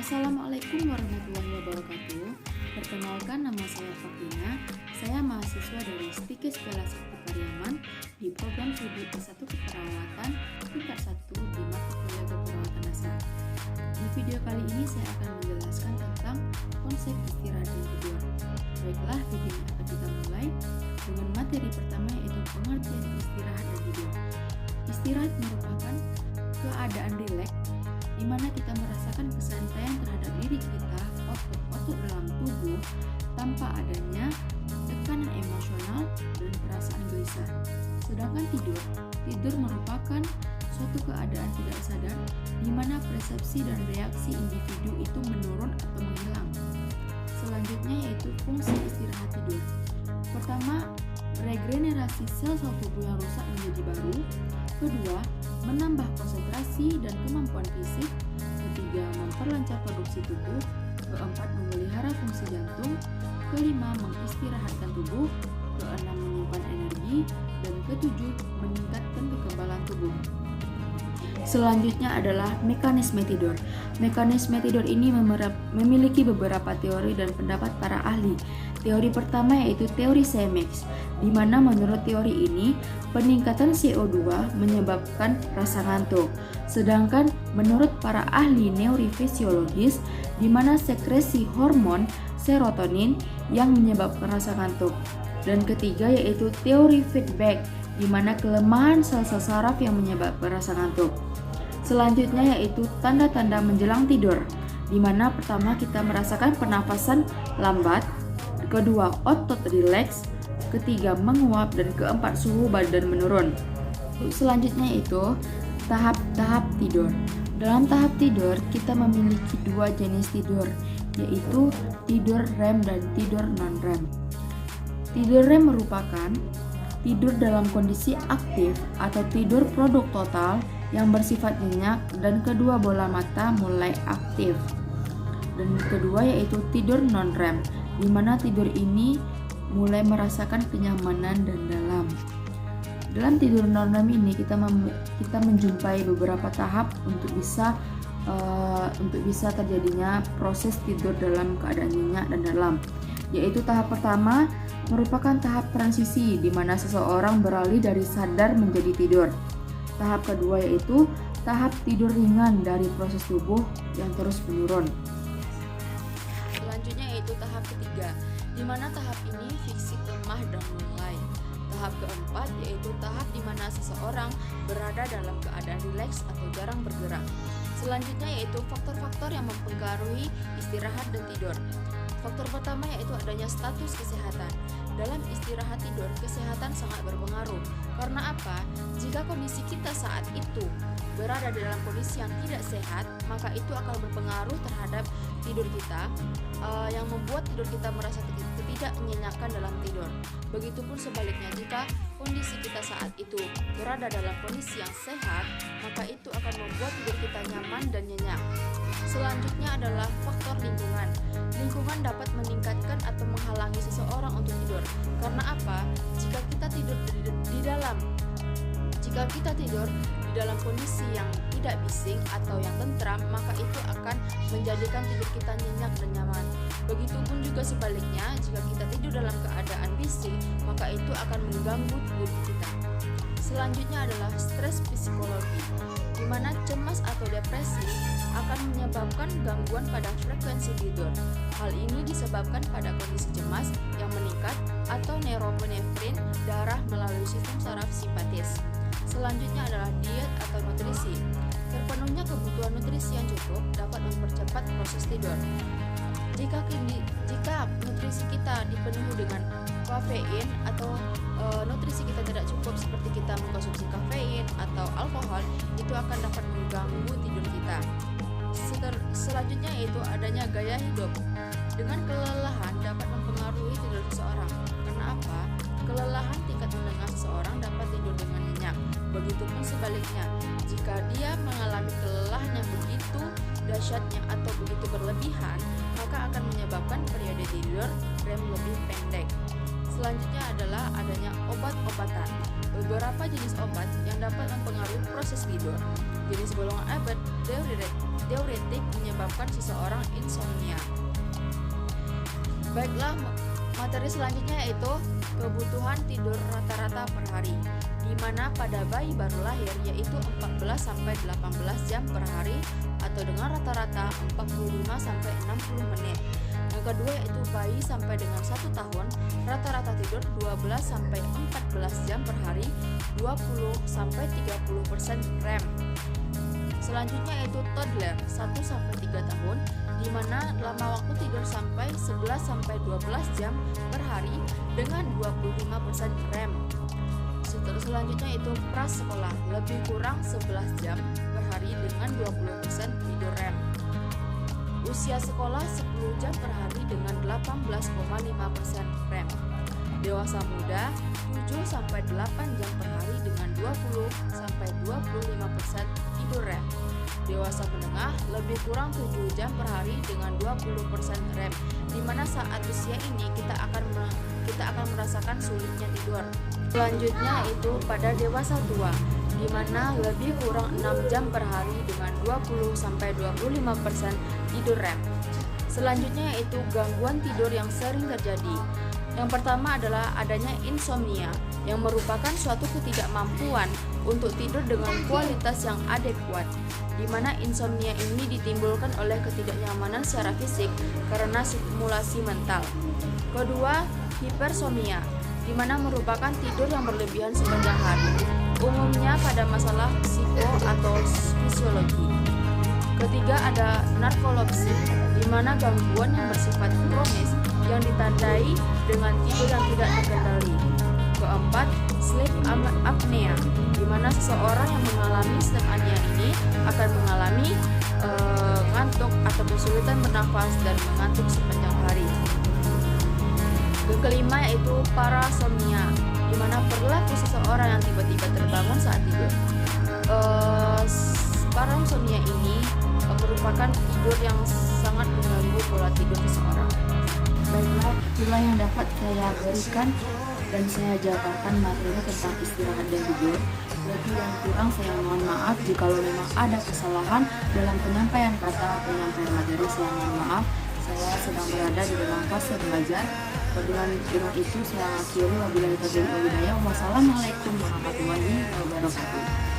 Assalamualaikum warahmatullahi wabarakatuh. Perkenalkan, nama saya Fatina. Saya mahasiswa dari Stikes Bela Sakti Pariaman di program studi S1 Keperawatan tingkat 1 di mata kuliah Keperawatan Dasar. Di video kali ini saya akan menjelaskan tentang konsep istirahat dan tidur. Baiklah, video ini akan kita mulai dengan materi pertama, yaitu pengertian istirahat dan tidur. Istirahat merupakan keadaan rileks di mana kita merasakan kesantaian terhadap diri kita, otot-otot dalam tubuh tanpa adanya tekanan emosional dan perasaan gelisah. Sedangkan tidur merupakan suatu keadaan tidak sadar di mana persepsi dan reaksi individu itu menurun atau menghilang. Selanjutnya yaitu fungsi istirahat tidur. Pertama, regenerasi sel-sel tubuh yang rusak menjadi baru. Kedua, menambah konsentrasi dan kemampuan fisik. Ketiga, memperlancar produksi tubuh. Keempat, memelihara fungsi jantung. Kelima, mengistirahatkan tubuh. Keenam, menyimpan energi. Dan ketujuh, meningkatkan kekebalan tubuh. Selanjutnya adalah mekanisme tidur. Mekanisme tidur ini memiliki beberapa teori dan pendapat para ahli. Teori pertama yaitu teori CMX, di mana menurut teori ini peningkatan CO2 menyebabkan rasa ngantuk. Sedangkan menurut para ahli neurofisiologis, di mana sekresi hormon serotonin yang menyebabkan rasa ngantuk. Dan ketiga yaitu teori feedback, di mana kelemahan sel-sel saraf yang menyebabkan rasa ngantuk. Selanjutnya yaitu tanda-tanda menjelang tidur, di mana pertama kita merasakan pernafasan lambat, kedua otot rileks, ketiga menguap, dan keempat suhu badan menurun. Selanjutnya itu tahap-tahap tidur. Dalam tahap tidur kita memiliki dua jenis tidur, yaitu tidur REM dan tidur non-REM. Tidur REM merupakan tidur dalam kondisi aktif atau tidur produk total yang bersifat nyenyak dan kedua bola mata mulai aktif. Dan kedua yaitu tidur non-REM, di mana tidur ini mulai merasakan kenyamanan dan dalam. Dalam tidur non-REM ini kita menjumpai beberapa tahap untuk bisa terjadinya proses tidur dalam keadaan nyenyak dan dalam. Yaitu tahap pertama merupakan tahap transisi, di mana seseorang beralih dari sadar menjadi tidur. Tahap kedua yaitu tahap tidur ringan dari proses tubuh yang terus menurun. Selanjutnya yaitu tahap ketiga, di mana tahap ini fisik lemah dan mulai. Tahap keempat yaitu tahap di mana seseorang berada dalam keadaan rileks atau jarang bergerak. Selanjutnya yaitu faktor-faktor yang mempengaruhi istirahat dan tidur. Faktor pertama yaitu adanya status kesehatan. Dalam istirahat tidur, kesehatan sangat berpengaruh. Karena apa? Jika kondisi kita saat itu berada dalam kondisi yang tidak sehat, maka itu akan berpengaruh terhadap tidur kita, yang membuat tidur kita merasa tidak menyenangkan dalam tidur. Begitupun sebaliknya, jika kondisi kita saat itu berada dalam kondisi yang sehat, maka itu akan membuat tidur kita nyaman dan nyenyak. Selanjutnya adalah faktor lingkungan. Lingkungan dapat meningkatkan atau menghalangi seseorang untuk tidur. Karena apa? Jika kita tidur di dalam kondisi yang tidak bising atau yang tentram, maka itu akan menjadikan tidur kita nyenyak dan nyaman. Begitupun juga sebaliknya, jika kita tidur dalam keadaan bising, maka itu akan mengganggu tidur kita. Selanjutnya adalah stres psikologi, di mana cemas atau depresi akan menyebabkan gangguan pada frekuensi tidur. Hal ini disebabkan pada kondisi cemas yang meningkat atau neuropenefrin darah melalui sistem saraf simpatis. Selanjutnya adalah diet atau nutrisi. Terpenuhnya kebutuhan nutrisi yang cukup dapat mempercepat proses tidur. Jika nutrisi kita dipenuhi dengan kafein atau nutrisi kita tidak cukup, seperti kita mengkonsumsi kafein atau alkohol, itu akan dapat mengganggu tidur kita. Selanjutnya yaitu adanya gaya hidup. Dengan kelelahan dapat mempengaruhi tidur seseorang. Karena apa? Kelelahan tingkat menengah seseorang dapat tidur dengan nyenyak. Begitupun sebaliknya, jika dia mengalami kelelahan yang begitu dahsyatnya atau begitu berlebihan, maka akan menyebabkan periode tidur REM lebih pendek. Selanjutnya adalah adanya obat-obatan. Beberapa jenis obat yang dapat mempengaruhi proses tidur. Jenis golongan obat diuretik menyebabkan seseorang insomnia. Baiklah, materi selanjutnya yaitu kebutuhan tidur rata-rata per hari, di mana pada bayi baru lahir yaitu 14-18 jam per hari atau dengan rata-rata 45-60 menit. Yang kedua yaitu bayi sampai dengan 1 tahun, rata-rata tidur 12-14 jam per hari, 20-30% REM. Selanjutnya yaitu toddler 1-3 tahun, di mana lama waktu tidur sampai 11-12 jam per hari dengan 25% REM. Selanjutnya itu prasekolah, lebih kurang 11 jam per hari dengan 20% tidur REM. Usia sekolah 10 jam per hari dengan 18,5% REM. Dewasa muda 7-8 jam per hari dengan 20-25% tidur REM. Dewasa menengah lebih kurang 7 jam per hari dengan 20% REM, di mana saat usia ini kita akan merasakan sulitnya tidur. Selanjutnya itu pada dewasa tua, di mana lebih kurang 6 jam per hari dengan 20-25% tidur REM. Selanjutnya itu gangguan tidur yang sering terjadi. Yang pertama adalah adanya insomnia, yang merupakan suatu ketidakmampuan untuk tidur dengan kualitas yang adekuat, di mana insomnia ini ditimbulkan oleh ketidaknyamanan secara fisik karena stimulasi mental. Kedua, hipersomnia, di mana merupakan tidur yang berlebihan sepanjang hari, umumnya pada masalah psiko atau fisiologi. Ketiga, ada narkolepsi, di mana gangguan yang bersifat kronis yang ditandai dengan tidur yang tidak terkendali. Keempat, sleep apnea, di mana seseorang yang mengalami sleep apnea ini akan mengalami ngantuk atau kesulitan bernafas dan mengantuk sepanjang hari. Yang kelima yaitu parasomnia, di mana perilaku seseorang yang tiba-tiba terbangun saat tidur. Parasomnia ini merupakan tidur yang sangat mengganggu pola tidur seseorang. Baiklah, itulah yang dapat saya berikan dan saya jabarkan materi tentang istirahat dan tidur. Lebih dan kurang saya mohon maaf jika memang ada kesalahan dalam penyampaian penyampaian materi. Saya mohon maaf, saya sedang berada di dalam fase belajar. Dengan itu saya akhiri, wabillahi taufiq wal hidayah. Wassalamualaikum warahmatullahi wabarakatuh.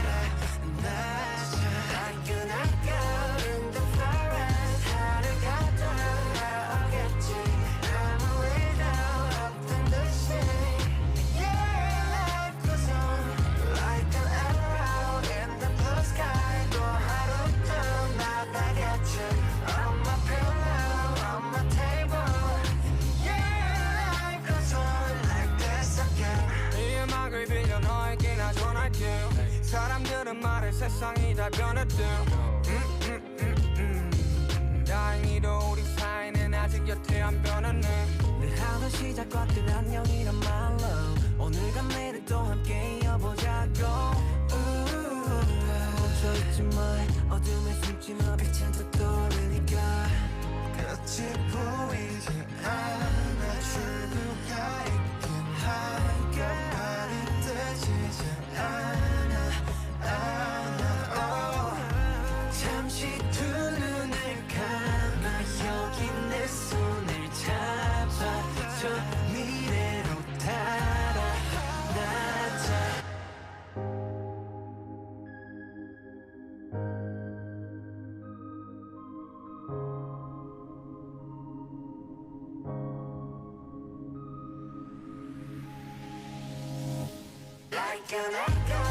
사람들은 말해 세상이 다 변했대. 다행히도 우리 사이는 아직 여태 안 변했네. 늘 하던 시작과 뜬 안녕이란 말로 오늘과 내일을 또 함께 이어보자고. 멈춰있지 마, 어둠에 숨지 마, 빛은 더 떠오르니까. 끝이 보이지 않아, 출구가 있긴 한가, 발이 뜨지지 않아. 잠시 두 눈을 감아 여기 내 손을 잡아 저 미래로 달아나자. Like an echo.